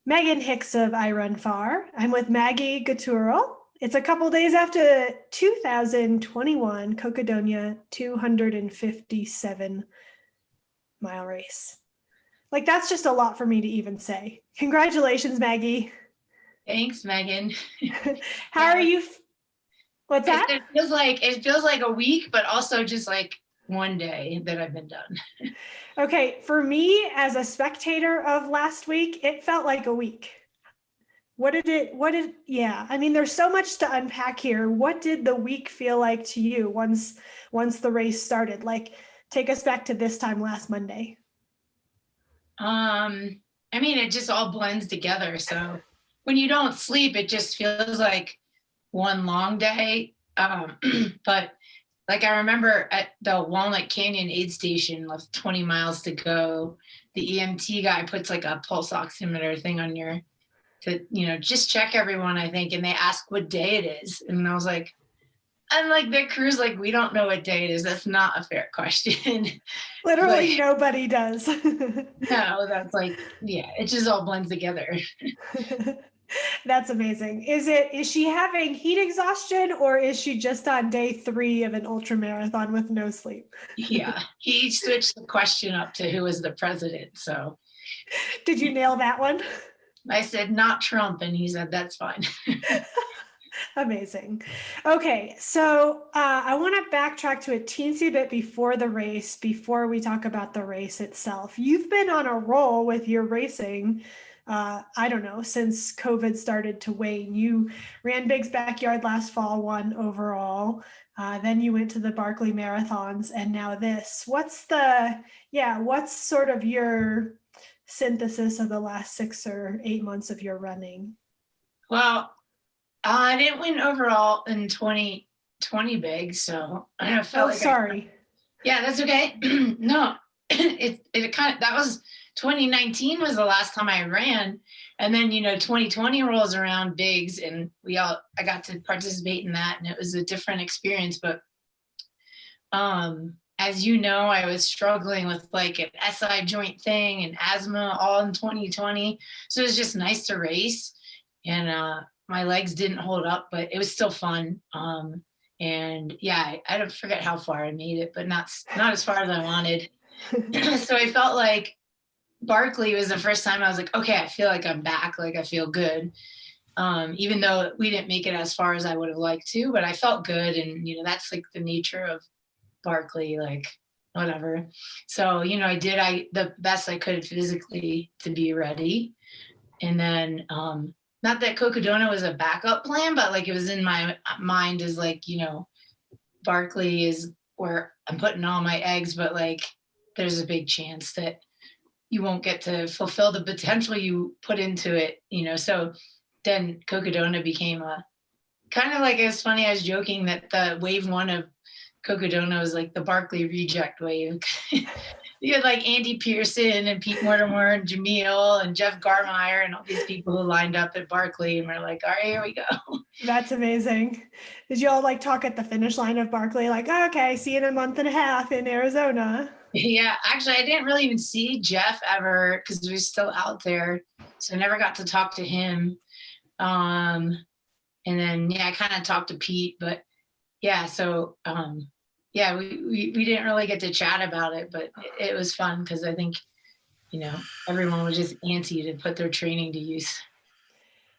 Megan Hicks of I Run Far. I'm with Maggie Guterl. It's a couple days after 2021 Cocodona 257-mile race. Like, that's just a lot for me to even say. Congratulations, Maggie. Thanks, Megan. How are Yeah, you? What's that? it feels like a week, but also just like one day that I've been done. Okay, for me as a spectator of last week, it felt like a week. Yeah, I mean, there's so much to unpack here. What did the week feel like to you once the race started? Like, take us back to this time last Monday. I mean, it just all blends together. So when you don't sleep, it just feels like one long day. But like I remember at the Walnut Canyon aid station with 20 miles to go, the EMT guy puts like a pulse oximeter thing on your to, just check everyone, I think, and they ask what day it is. And I was like, and like the crew's like, we don't know what day it is. That's not a fair question. But Literally nobody does. no, that's like, yeah, it just all blends together. That's amazing. Is she having heat exhaustion or is she just on day 3 of an ultra marathon with no sleep? Yeah, he switched the question up to who is the president. So Did you nail that one? I said, not Trump. And he said, that's fine. Amazing. Okay, so I want to backtrack to a teensy bit before the race, before we talk about the race itself. You've been on a roll with your racing, I don't know, since COVID started to wane. You ran Big's Backyard last fall, won overall. Then you went to the Barkley Marathons, and now this. What's sort of your synthesis of the last 6 or 8 months of your running? Well, I didn't win overall in 2020 big. So I felt Oh, like sorry. yeah, that's okay. No, it kind of, that was 2019 was the last time I ran. And then, 2020 rolls around bigs and I got to participate in that and it was a different experience. But as you know, I was struggling with like an SI joint thing and asthma all in 2020. So it was just nice to race. And my legs didn't hold up, but it was still fun. And yeah, I don't forget how far I made it, but not as far as I wanted. So I felt like Barkley was the first time I was like, okay, I feel like I'm back. Like I feel good. Even though we didn't make it as far as I would have liked to, but I felt good. And, that's like the nature of Barkley, like whatever. So, I the best I could physically to be ready. And then, not that Cocodona was a backup plan, but like it was in my mind as like, Barkley is where I'm putting all my eggs, but like there's a big chance that you won't get to fulfill the potential you put into it, So then Cocodona became a kind of like, it's funny, I was joking that the wave one of Cocodona was like the Barkley reject wave. You had like Andy Pearson and Pete Mortimer and Jamil and Jeff Garmire and all these people who lined up at Barkley, and we're like, all right, here we go. That's amazing. Did you all like talk at the finish line of Barkley, like, oh, okay, see you in a month and a half in Arizona? Yeah, actually, I didn't really even see Jeff ever because he was still out there, so I never got to talk to him. And then yeah, I kind of talked to Pete, but yeah, so yeah, we didn't really get to chat about it, but it was fun because I think everyone was just antsy to put their training to use.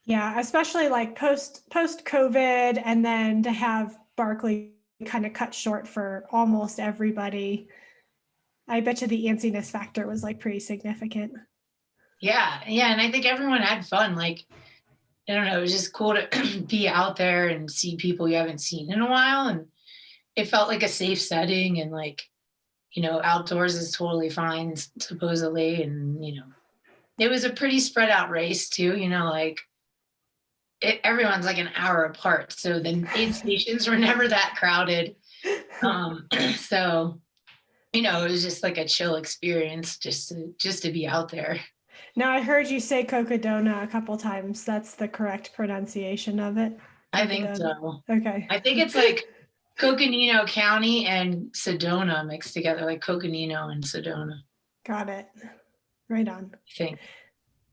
Yeah, especially like post COVID, and then to have Barkley kind of cut short for almost everybody. I bet you the antsiness factor was like pretty significant. Yeah, and I think everyone had fun. Like I don't know, it was just cool to be out there and see people you haven't seen in a while, and it felt like a safe setting, and like outdoors is totally fine supposedly, and it was a pretty spread out race too. Like everyone's like an hour apart, so the aid stations were never that crowded. So it was just like a chill experience just to be out there. Now I heard you say Cocodona a couple times. That's the correct pronunciation of it. I think Cocodona. so. Okay. I think it's like Coconino County and Sedona mixed together, like Coconino and Sedona, Got it. Right on. I think.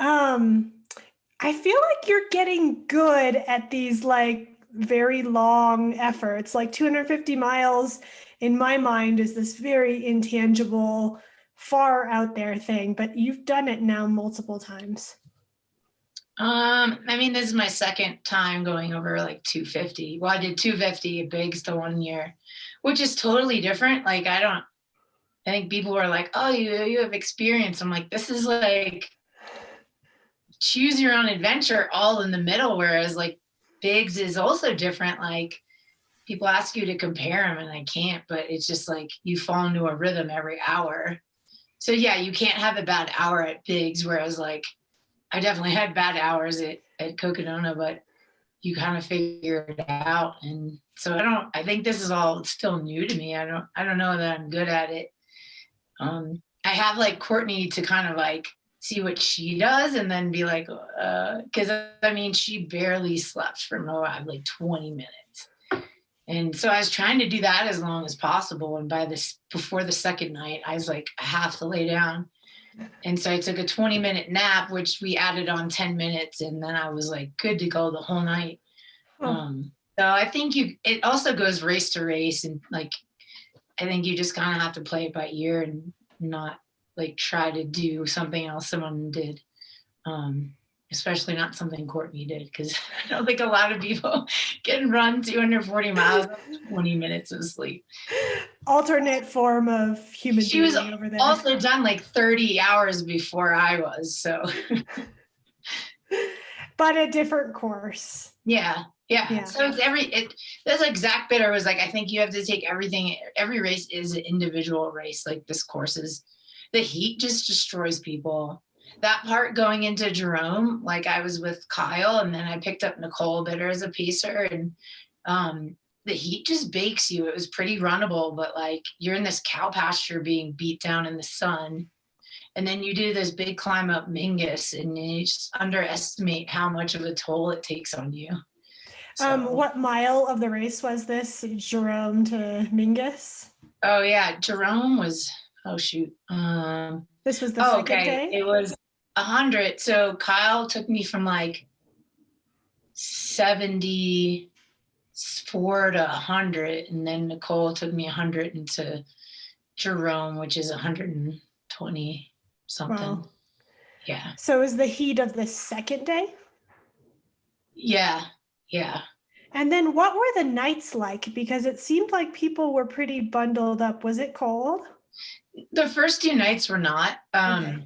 Um, I feel like you're getting good at these like very long efforts. Like 250 miles in my mind is this very intangible, far out there thing, but you've done it now multiple times. I mean, this is my second time going over like 250. Well, I did 250 at Bigs the 1 year, which is totally different. Like, I think people were like, oh, you have experience. I'm like, this is like choose your own adventure all in the middle. Whereas like Bigs is also different. Like, people ask you to compare them and I can't, but it's just like you fall into a rhythm every hour. So yeah, you can't have a bad hour at Bigs. Whereas like, I definitely had bad hours at Cocodona, but you kind of figure it out. And so I think this is all still new to me. I don't know that I'm good at it. I have like Courtney to kind of like see what she does and then be like, cause I mean, she barely slept for Moab, like 20 minutes. And so I was trying to do that as long as possible. And before the second night, I was like, I have to lay down. And so I took a 20-minute nap, which we added on 10 minutes. And then I was like good to go the whole night. Oh. So I think it also goes race to race. And like, I think you just kind of have to play it by ear and not like try to do something else someone did. Especially not something Courtney did, because I don't think a lot of people can run 240 miles with 20 minutes of sleep. Alternate form of human She was being over there. also done like 30 hours before I was, so. But a different course. Yeah. So that's like Zach Bitter was like, I think you have to take everything. Every race is an individual race. Like this course is, the heat just destroys people. That part going into Jerome, like I was with Kyle and then I picked up Nicole Bitter as a pacer, and the heat just bakes you. It was pretty runnable, but like you're in this cow pasture being beat down in the sun. And then you do this big climb up Mingus and you just underestimate how much of a toll it takes on you. So, What mile of the race was this, Jerome to Mingus? oh yeah, Jerome was, oh shoot. This was the second day? It was 100. So Kyle took me from like 74 to 100, and then Nicole took me 100 into Jerome, which is 120 something. Wow. Yeah. So is the heat of the second day? Yeah. And then what were the nights like? Because it seemed like people were pretty bundled up. Was it cold? The first 2 nights were not. Okay.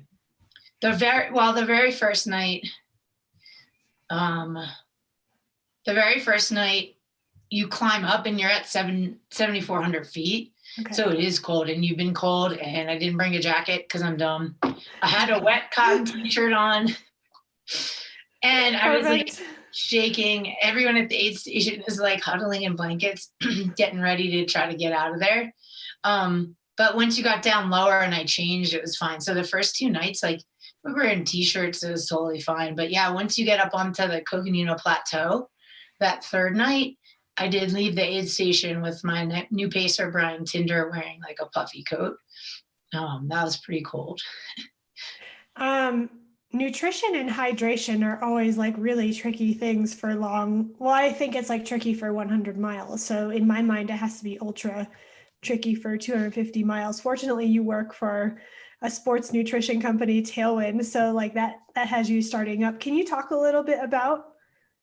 The very first night, you climb up and you're at 7,400 feet. Okay. So it is cold, and you've been cold, and I didn't bring a jacket because I'm dumb. I had a wet cotton t-shirt on, and I was like shaking. Everyone at the aid station is like huddling in blankets, getting ready to try to get out of there. But once you got down lower and I changed, it was fine. So the first 2 nights, like we were in t-shirts, it was totally fine. But yeah, once you get up onto the Kokodona Plateau, that third night, I did leave the aid station with my new pacer, Brian Tinder, wearing like a puffy coat. That was pretty cold. Nutrition and hydration are always like really tricky things for I think it's like tricky for 100 miles. So in my mind, it has to be ultra tricky for 250 miles. Fortunately, you work for a sports nutrition company, Tailwind. So like that has you starting up. Can you talk a little bit about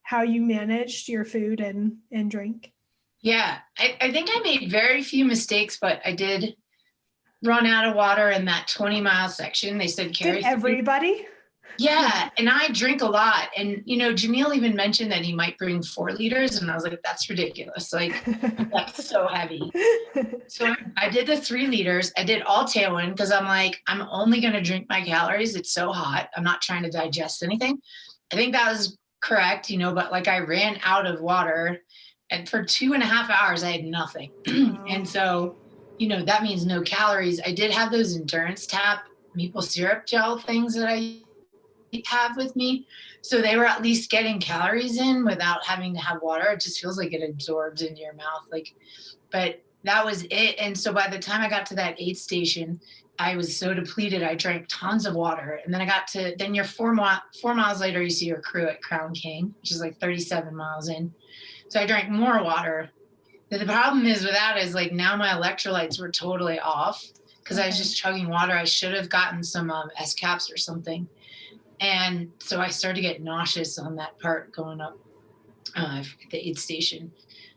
how you managed your food and drink? Yeah, I think I made very few mistakes, but I did run out of water in that 20-mile section. They said carry. Did everybody? Yeah, and I drink a lot. And, Jamil even mentioned that he might bring 4 liters. And I was like, that's ridiculous. Like, that's so heavy. So I did the 3 liters. I did all Tailwind because I'm like, I'm only going to drink my calories. It's so hot. I'm not trying to digest anything. I think that was correct, but like I ran out of water. And for 2.5 hours, I had nothing. And so, that means no calories. I did have those endurance tap maple syrup gel things that I have with me, so they were at least getting calories in without having to have water. It just feels like it absorbs into your mouth, but that was it. And so by the time I got to that aid station, I was so depleted. I drank tons of water. And then then you're 4 miles later, you see your crew at Crown King, which is like 37 miles in. So I drank more water. But the problem is with that is like now my electrolytes were totally off because I was just chugging water. I should have gotten some S caps or something. And so I started to get nauseous on that part going up the aid station.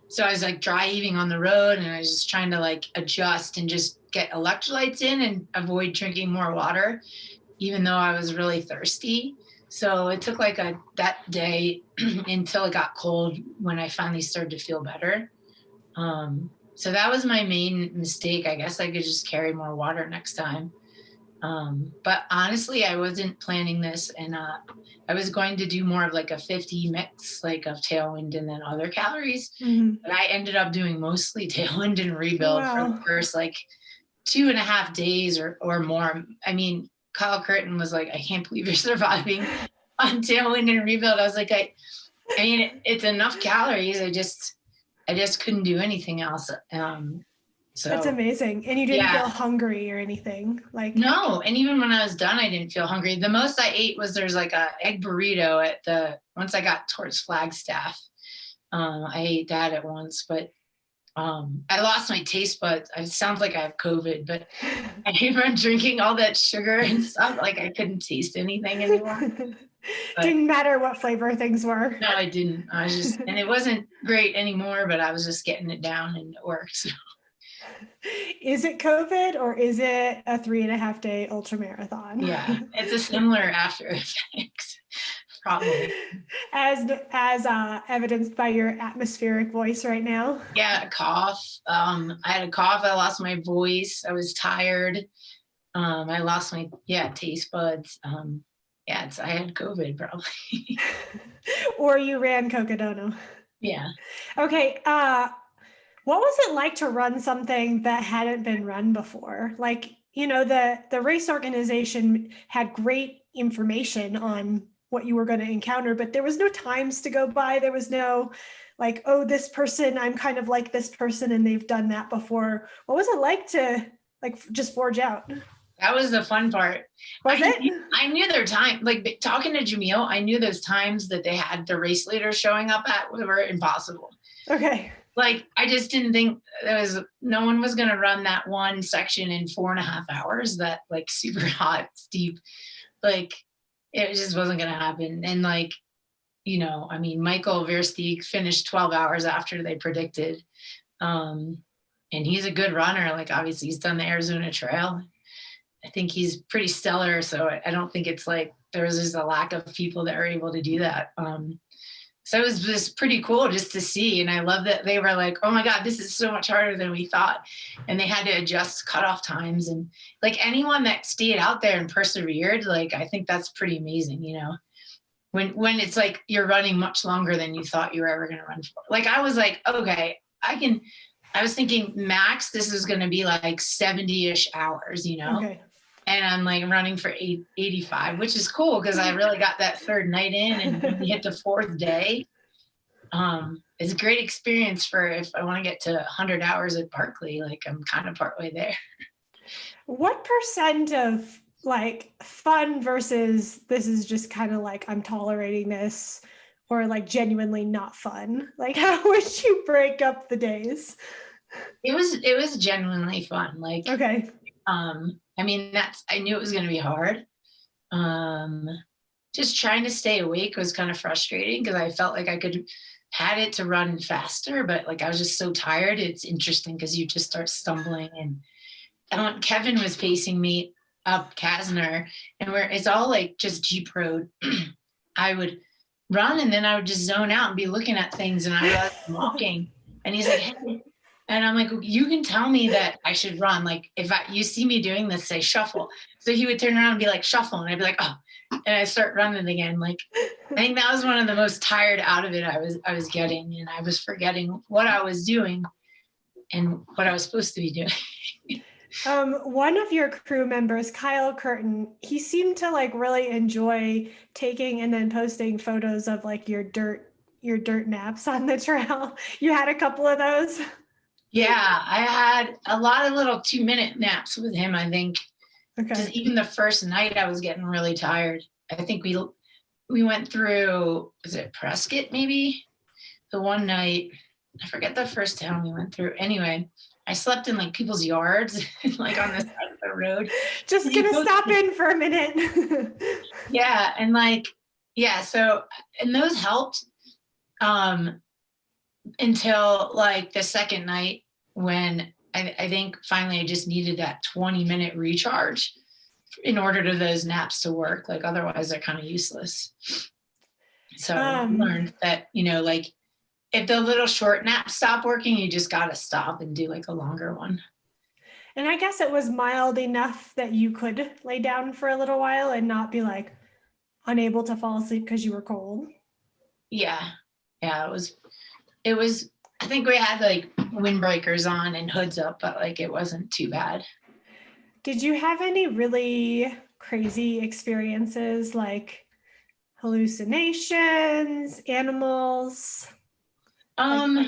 So I was like dry heaving on the road, and I was just trying to like adjust and just get electrolytes in and avoid drinking more water, even though I was really thirsty. So it took like that day until it got cold when I finally started to feel better. So that was my main mistake. I guess I could just carry more water next time. But honestly, I wasn't planning this, and I was going to do more of like a 50 mix, like of tailwind and then other calories. But I ended up doing mostly tailwind and rebuild for the first like 2.5 days or more. I mean, Kyle Curtin was like, I can't believe you're surviving on tailwind and rebuild. I was like, I mean, it's enough calories. I just couldn't do anything else. So that's amazing. And you didn't feel hungry or anything? Like no. And even when I was done, I didn't feel hungry. The most I ate was there's like a egg burrito once I got towards Flagstaff. I ate that at once, but I lost my taste buds. It sounds like I have COVID, but I remember drinking all that sugar and stuff. Like I couldn't taste anything anymore. Didn't matter what flavor things were. No, I didn't. I was just, and it wasn't great anymore, but I was just getting it down and it worked. So. Is it COVID or is it a 3.5 day ultra marathon? Yeah, it's a similar after effects, probably. As evidenced by your atmospheric voice right now. Yeah, a cough. I had a cough. I lost my voice. I was tired. I lost my taste buds. I had COVID probably. Or you ran Cocodona. Yeah. Okay. What was it like to run something that hadn't been run before? Like, the race organization had great information on what you were going to encounter, but there was no times to go by. There was no like, oh, this person, I'm kind of like this person and they've done that before. What was it like to like just forge out? That was the fun part. I knew their time, like talking to Jamil, I knew those times that they had the race leaders showing up at were impossible. Okay. Like, I just didn't think no one was going to run that one section in 4.5 hours, that like super hot, steep, like it just wasn't going to happen. And like, I mean, Michael Versteeg finished 12 hours after they predicted. And he's a good runner. Like, obviously he's done the Arizona Trail. I think he's pretty stellar. So I don't think it's like there was just a lack of people that are able to do that. So it was just pretty cool just to see. And I love that they were like, oh my God, this is so much harder than we thought. And they had to adjust cutoff times. And like anyone that stayed out there and persevered, like, I think that's pretty amazing, when it's like you're running much longer than you thought you were ever going to run for. Like, I was like, okay, I was thinking max, this is going to be like 70-ish hours, Okay. And I'm like running for 85, which is cool because I really got that third night in and we hit the fourth day. It's a great experience for if I want to get to 100 hours at Barkley, like I'm kind of partway there. What percent of like fun versus this is just kind of like I'm tolerating this, or like genuinely not fun? Like, how would you break up the days? It was genuinely fun. Like, okay. I mean, I knew it was going to be hard. Just trying to stay awake was kind of frustrating because I felt like I had it to run faster, but like I was just so tired. It's interesting because you just start stumbling, and Kevin was pacing me up Kasner, and it's all like just Jeep road. I would run and then I would just zone out and be looking at things, and I realized I'm walking, and he's like, hey. And I'm like, you can tell me that I should run. Like, if you see me doing this, say shuffle. So he would turn around and be like, shuffle. And I'd be like, oh, and I start running again. Like, I think that was one of the most tired out of it I was getting. And I was forgetting what I was doing and what I was supposed to be doing. One of your crew members, Kyle Curtin, he seemed to like really enjoy taking and then posting photos of like your dirt naps on the trail. You had a couple of those? Yeah, I had a lot of little 2-minute naps with him, I think. Because Okay. even the first night I was getting really tired. I think we went through, was it Prescott maybe? The one night, I forget the first town we went through. Anyway, I slept in like people's yards, like on the side of the road. Just gonna stop in for a minute. Yeah, and like, yeah, so and those helped until like the second night when I think finally I just needed that 20-minute recharge in order to those naps to work. Like otherwise they're kind of useless. So I learned that, like if the little short naps stop working, you just got to stop and do like a longer one. And I guess it was mild enough that you could lay down for a little while and not be like unable to fall asleep because you were cold. Yeah. Yeah. It was, I think we had like windbreakers on and hoods up, but like it wasn't too bad. Did you have any really crazy experiences like hallucinations, animals, like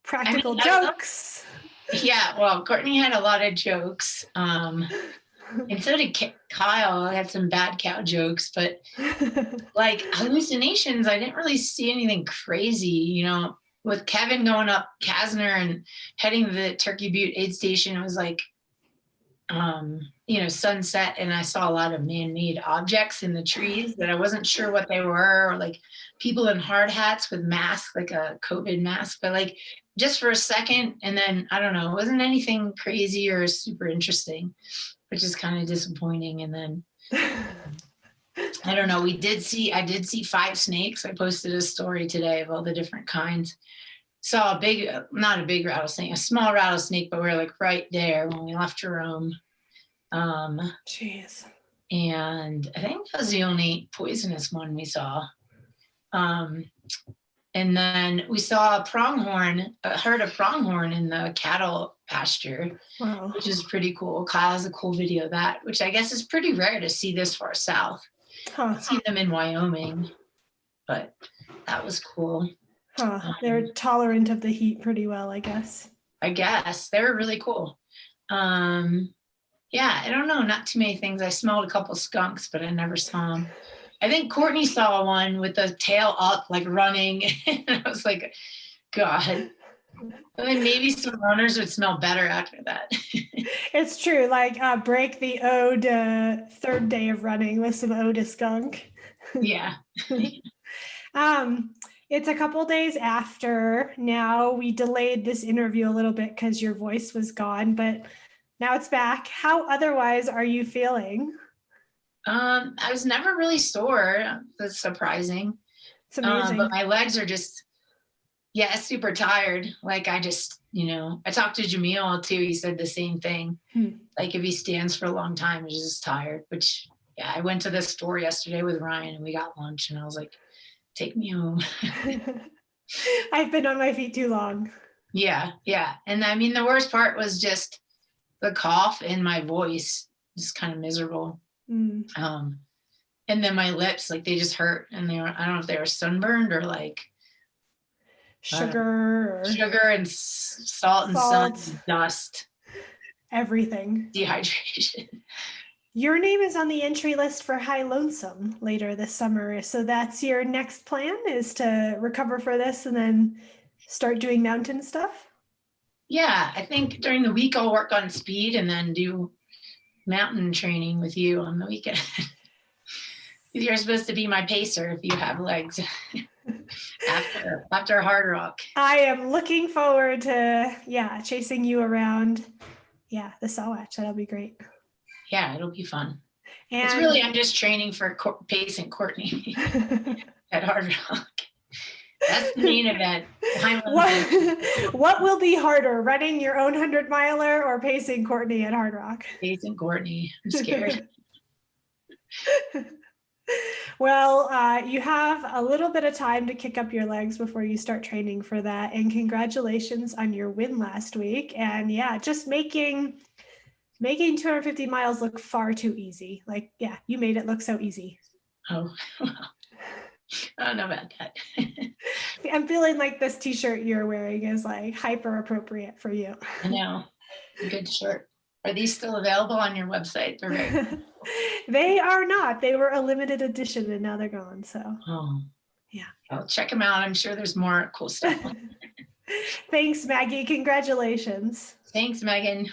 practical jokes? Yeah, well, Courtney had a lot of jokes. And so did Kyle. I had some bad cow jokes, but like hallucinations, I didn't really see anything crazy, with Kevin going up Kasner and heading to the Turkey Butte aid station. It was like, sunset, and I saw a lot of man-made objects in the trees that I wasn't sure what they were, or like people in hard hats with masks, like a COVID mask, but like just for a second. And then I don't know, it wasn't anything crazy or super interesting, which is kind of disappointing. And then I don't know, I did see 5 snakes. I posted a story today of all the different kinds. Saw not a big rattlesnake, a small rattlesnake, but we were like right there when we left Jerome. Jeez. And I think that was the only poisonous one we saw. And then we saw a herd of pronghorn in the cattle pasture, wow, which is pretty cool. Kyle has a cool video of that, which I guess is pretty rare to see this far south. I've seen them in Wyoming, but that was cool. They're tolerant of the heat pretty well, I guess. I guess they were really cool. Yeah, I don't know, not too many things. I smelled a couple skunks, but I never saw them. I think Courtney saw one with the tail up, like running. And I was like, God. And then maybe some runners would smell better after that. It's true. Like break the ode third day of running with some ode skunk. Yeah. It's a couple days after now. We delayed this interview a little bit because your voice was gone, but now it's back. How otherwise are you feeling? I was never really sore. That's surprising. It's amazing. But my legs are just, super tired. Like I just, I talked to Jamil too. He said the same thing. Like if he stands for a long time, he's just tired, which, I went to the store yesterday with Ryan and we got lunch and I was like, take me home. I've been on my feet too long. Yeah. And I mean, the worst part was just the cough and my voice, just kind of miserable. And then my lips, like they just hurt, and I don't know if they were sunburned or like sugar and salt and sun and dust, everything, dehydration. Your name is on the entry list for High Lonesome later this summer, so that's your next plan, is to recover for this and then start doing mountain stuff? Yeah, I think during the week I'll work on speed and then do mountain training with you on the weekend. You're supposed to be my pacer if you have legs after Hard Rock. I am looking forward to chasing you around the Sawatch. That'll be great. Yeah, it'll be fun. And it's really, I'm just training for pacing Courtney at Hard Rock. That's the main event. What will be harder, running your own 100-miler or pacing Courtney at Hard Rock? Pacing Courtney. I'm scared. Well, you have a little bit of time to kick up your legs before you start training for that. And congratulations on your win last week. And just making 250 miles look far too easy. Like, you made it look so easy. Oh, I don't know about that. I'm feeling like this t-shirt you're wearing is like hyper appropriate for you. I know. Good shirt. Are these still available on your website? They're very They are not. They were a limited edition and now they're gone. So, oh, yeah. I'll check them out. I'm sure there's more cool stuff. Thanks, Maggie. Congratulations. Thanks, Megan.